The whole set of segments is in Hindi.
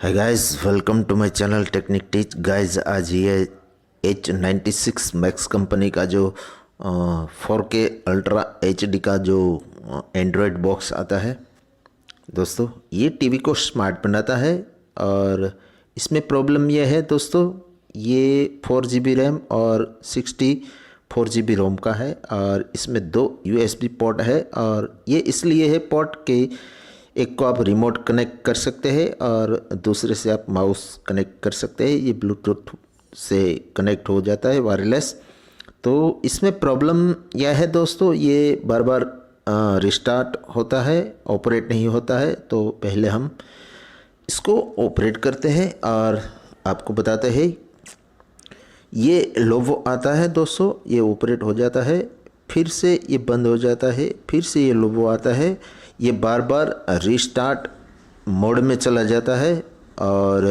Hi guys, welcome to my channel Technique Teach. Guys आज ये H96 मैक्स कंपनी का जो 4K अल्ट्रा HD का जो एंड्रॉयड बॉक्स आता है दोस्तों, ये टीवी को स्मार्ट बनाता है। और इसमें प्रॉब्लम यह है दोस्तों, ये 4GB रैम और 64GB रोम का है और इसमें 2 USB पोर्ट है। और ये इसलिए है पोर्ट के एक को आप रिमोट कनेक्ट कर सकते हैं और दूसरे से आप माउस कनेक्ट कर सकते हैं। ये ब्लूटूथ से कनेक्ट हो जाता है वायरलेस। तो इसमें प्रॉब्लम यह है दोस्तों, ये बार बार रिस्टार्ट होता है, ऑपरेट नहीं होता है। तो पहले हम इसको ऑपरेट करते हैं और आपको बताते हैं। ये लोगो आता है दोस्तों, ये ऑपरेट हो जाता है, फिर से ये बंद हो जाता है, फिर से ये लोगो आता है। ये बार बार रीस्टार्ट मोड में चला जाता है और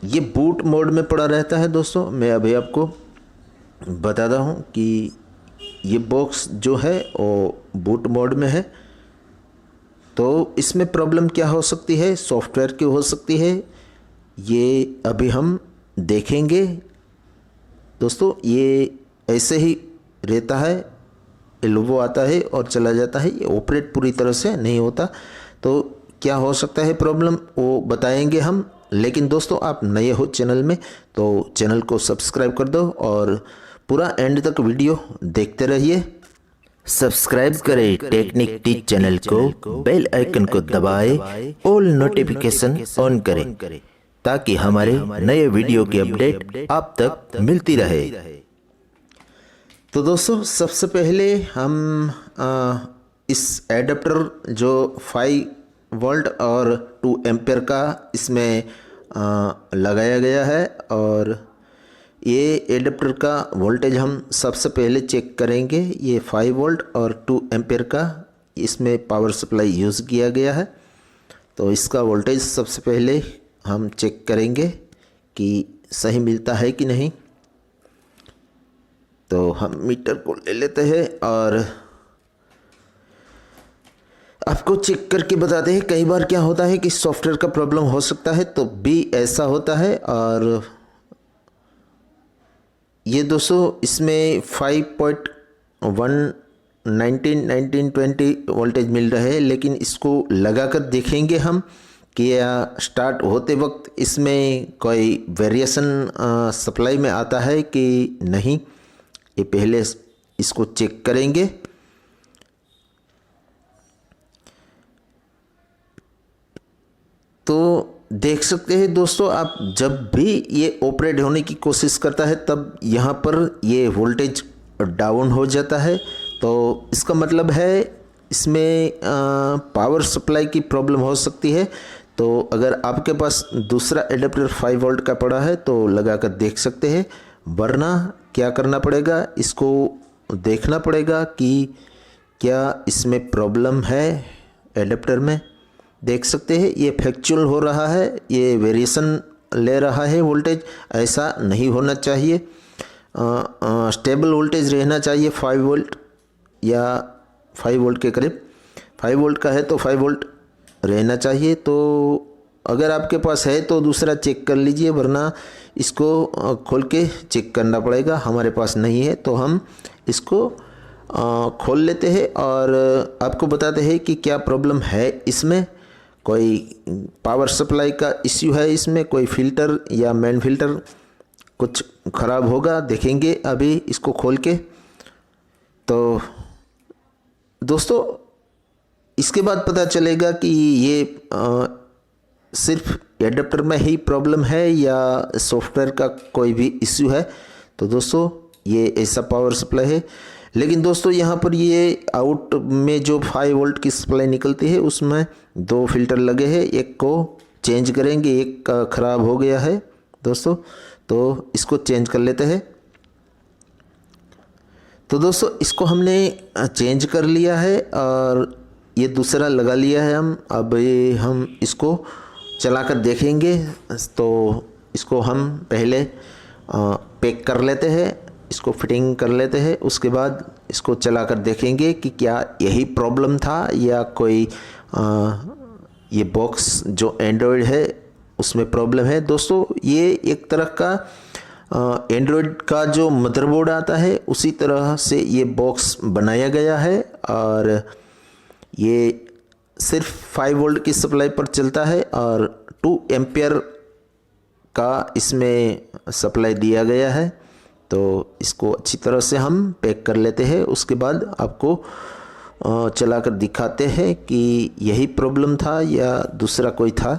ये बूट मोड में पड़ा रहता है दोस्तों। मैं अभी आपको बताता हूँ कि ये बॉक्स जो है वो बूट मोड में है। तो इसमें प्रॉब्लम क्या हो सकती है, सॉफ्टवेयर की हो सकती है, ये अभी हम देखेंगे दोस्तों। ये ऐसे ही रहता है, लोगो आता है और चला जाता है, ये ऑपरेट पूरी तरह से नहीं होता। तो क्या हो सकता है प्रॉब्लम, वो बताएंगे हम। लेकिन दोस्तों आप नए हो चैनल में तो चैनल को सब्सक्राइब कर दो और पूरा एंड तक वीडियो देखते रहिए। सब्सक्राइब करें टेक्निक टीच चैनल को, बेल आइकन को दबाएं, ऑल नोटिफिकेशन ऑन करें ताकि हमारे नए वीडियो की अपडेट आप तक मिलती रहे। तो दोस्तों सबसे पहले हम इस एडाप्टर जो 5 वोल्ट और 2 एम्पेयर का इसमें लगाया गया है, और ये एडाप्टर का वोल्टेज हम सबसे पहले चेक करेंगे। ये 5 वोल्ट और 2 एम्पेयर का इसमें पावर सप्लाई यूज़ किया गया है। तो इसका वोल्टेज सबसे पहले हम चेक करेंगे कि सही मिलता है कि नहीं। तो हम मीटर को ले लेते हैं और आपको चेक करके बताते हैं। कई बार क्या होता है कि सॉफ्टवेयर का प्रॉब्लम हो सकता है, तो भी ऐसा होता है। और ये दोस्तों इसमें 5.1 19 वोल्टेज मिल रहा है, लेकिन इसको लगाकर देखेंगे हम कि स्टार्ट होते वक्त इसमें कोई वेरिएशन सप्लाई में आता है कि नहीं। ये पहले इसको चेक करेंगे। तो देख सकते हैं दोस्तों, आप जब भी ये ऑपरेट होने की कोशिश करता है तब यहाँ पर ये वोल्टेज डाउन हो जाता है। तो इसका मतलब है इसमें पावर सप्लाई की प्रॉब्लम हो सकती है। तो अगर आपके पास दूसरा एडाप्टर 5 वोल्ट का पड़ा है तो लगाकर देख सकते हैं, वरना क्या करना पड़ेगा, इसको देखना पड़ेगा कि क्या इसमें प्रॉब्लम है एडाप्टर में। देख सकते हैं ये फ्लक्चुअल हो रहा है, ये वेरिएशन ले रहा है वोल्टेज। ऐसा नहीं होना चाहिए, स्टेबल वोल्टेज रहना चाहिए 5 वोल्ट या 5 वोल्ट के करीब। 5 वोल्ट का है तो 5 वोल्ट रहना चाहिए। तो अगर आपके पास है तो दूसरा चेक कर लीजिए, वरना इसको खोल के चेक करना पड़ेगा। हमारे पास नहीं है तो हम इसको खोल लेते हैं और आपको बताते हैं कि क्या प्रॉब्लम है इसमें। कोई पावर सप्लाई का इश्यू है इसमें, कोई फ़िल्टर या मेन फ़िल्टर कुछ ख़राब होगा, देखेंगे अभी इसको खोल के। तो दोस्तों इसके बाद पता चलेगा कि ये सिर्फ एडाप्टर में ही प्रॉब्लम है या सॉफ्टवेयर का कोई भी इश्यू है। तो दोस्तों ये ऐसा पावर सप्लाई है। लेकिन दोस्तों यहाँ पर ये आउट में जो 5 वोल्ट की सप्लाई निकलती है उसमें 2 फिल्टर लगे हैं, एक को चेंज करेंगे, एक का ख़राब हो गया है दोस्तों, तो इसको चेंज कर लेते हैं। तो दोस्तों इसको हमने चेंज कर लिया है और ये दूसरा लगा लिया है हम। अब ये हम इसको चलाकर देखेंगे। तो इसको हम पहले पैक कर लेते हैं, इसको फिटिंग कर लेते हैं, उसके बाद इसको चलाकर देखेंगे कि क्या यही प्रॉब्लम था या कोई ये बॉक्स जो एंड्रॉयड है उसमें प्रॉब्लम है दोस्तों। ये एक तरह का एंड्रॉयड का जो मदरबोर्ड आता है उसी तरह से ये बॉक्स बनाया गया है, और ये सिर्फ 5 वोल्ट की सप्लाई पर चलता है और 2 एम्पियर का इसमें सप्लाई दिया गया है। तो इसको अच्छी तरह से हम पैक कर लेते हैं, उसके बाद आपको चलाकर दिखाते हैं कि यही प्रॉब्लम था या दूसरा कोई था।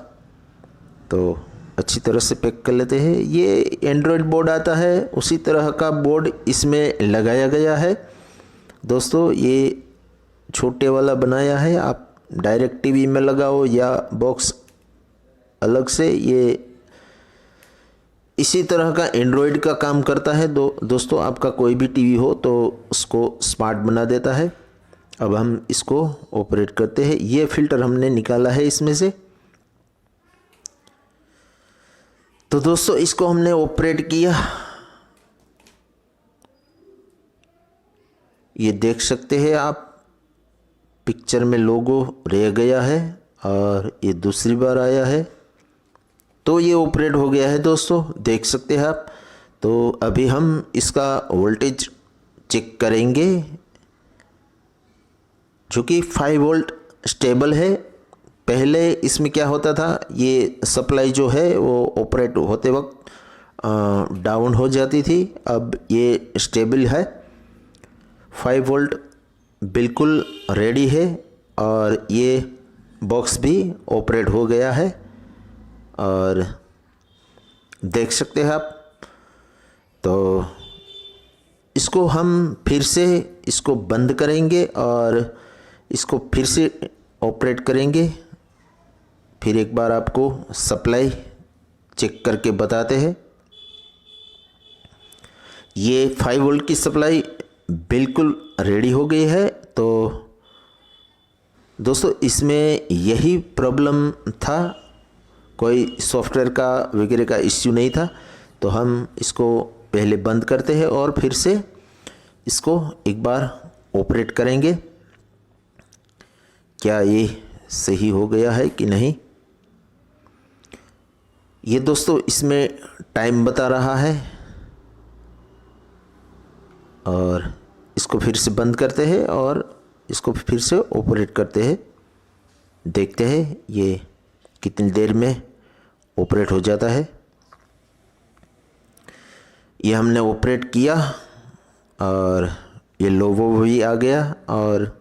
तो अच्छी तरह से पैक कर लेते हैं। ये एंड्रॉयड बोर्ड आता है उसी तरह का बोर्ड इसमें लगाया गया है दोस्तों। ये छोटे वाला बनाया है, आप डायरेक्ट टीवी में लगाओ या बॉक्स अलग से, ये इसी तरह का एंड्रॉयड का काम करता है। दोस्तों आपका कोई भी टीवी हो तो उसको स्मार्ट बना देता है। अब हम इसको ऑपरेट करते हैं। ये फिल्टर हमने निकाला है इसमें से। तो दोस्तों इसको हमने ऑपरेट किया, ये देख सकते हैं आप, पिक्चर में लोगो रह गया है और ये दूसरी बार आया है, तो ये ऑपरेट हो गया है दोस्तों, देख सकते हैं आप। तो अभी हम इसका वोल्टेज चेक करेंगे, जो कि 5 वोल्ट स्टेबल है। पहले इसमें क्या होता था, ये सप्लाई जो है वो ऑपरेट होते वक्त डाउन हो जाती थी। अब ये स्टेबल है, 5 वोल्ट बिल्कुल रेडी है, और ये बॉक्स भी ऑपरेट हो गया है, और देख सकते हैं आप। तो इसको हम फिर से इसको बंद करेंगे और इसको फिर से ऑपरेट करेंगे। फिर एक बार आपको सप्लाई चेक करके बताते हैं। ये 5 वोल्ट की सप्लाई बिल्कुल रेडी हो गई है। तो दोस्तों इसमें यही प्रॉब्लम था, कोई सॉफ्टवेयर का वगैरह का इश्यू नहीं था। तो हम इसको पहले बंद करते हैं और फिर से इसको एक बार ऑपरेट करेंगे, क्या ये सही हो गया है कि नहीं। ये दोस्तों इसमें टाइम बता रहा है, और इसको फिर से बंद करते हैं और इसको फिर से ऑपरेट करते हैं। देखते हैं ये कितनी देर में ऑपरेट हो जाता है। ये हमने ऑपरेट किया और ये लोगो भी आ गया, और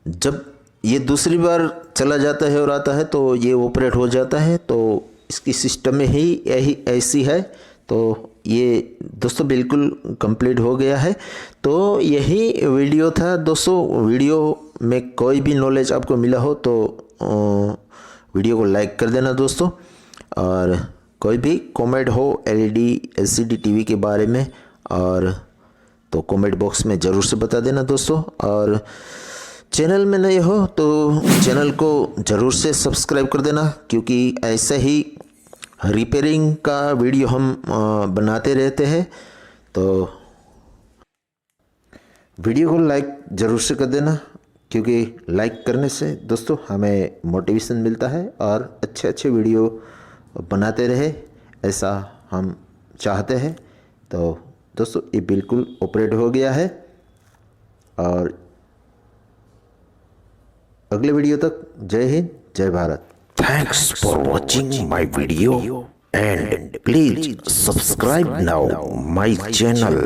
जब ये दूसरी बार चला जाता है और आता है तो ये ऑपरेट हो जाता है। तो इसकी सिस्टम में ही यही ऐसी है। तो ये दोस्तों बिल्कुल कंप्लीट हो गया है। तो यही वीडियो था दोस्तों। वीडियो में कोई भी नॉलेज आपको मिला हो तो वीडियो को लाइक कर देना दोस्तों, और कोई भी कमेंट हो एलईडी एलसीडी टीवी के बारे में और तो कमेंट बॉक्स में ज़रूर से बता देना दोस्तों। और चैनल में नए हो तो चैनल को ज़रूर से सब्सक्राइब कर देना, क्योंकि ऐसे ही रिपेयरिंग का वीडियो हम बनाते रहते हैं। तो वीडियो को लाइक ज़रूर से कर देना, क्योंकि लाइक करने से दोस्तों हमें मोटिवेशन मिलता है और अच्छे अच्छे वीडियो बनाते रहे, ऐसा हम चाहते हैं। तो दोस्तों ये बिल्कुल ऑपरेट हो गया है, और अगले वीडियो तक जय हिंद जय Bharat. Thanks for watching my video and please subscribe now my channel.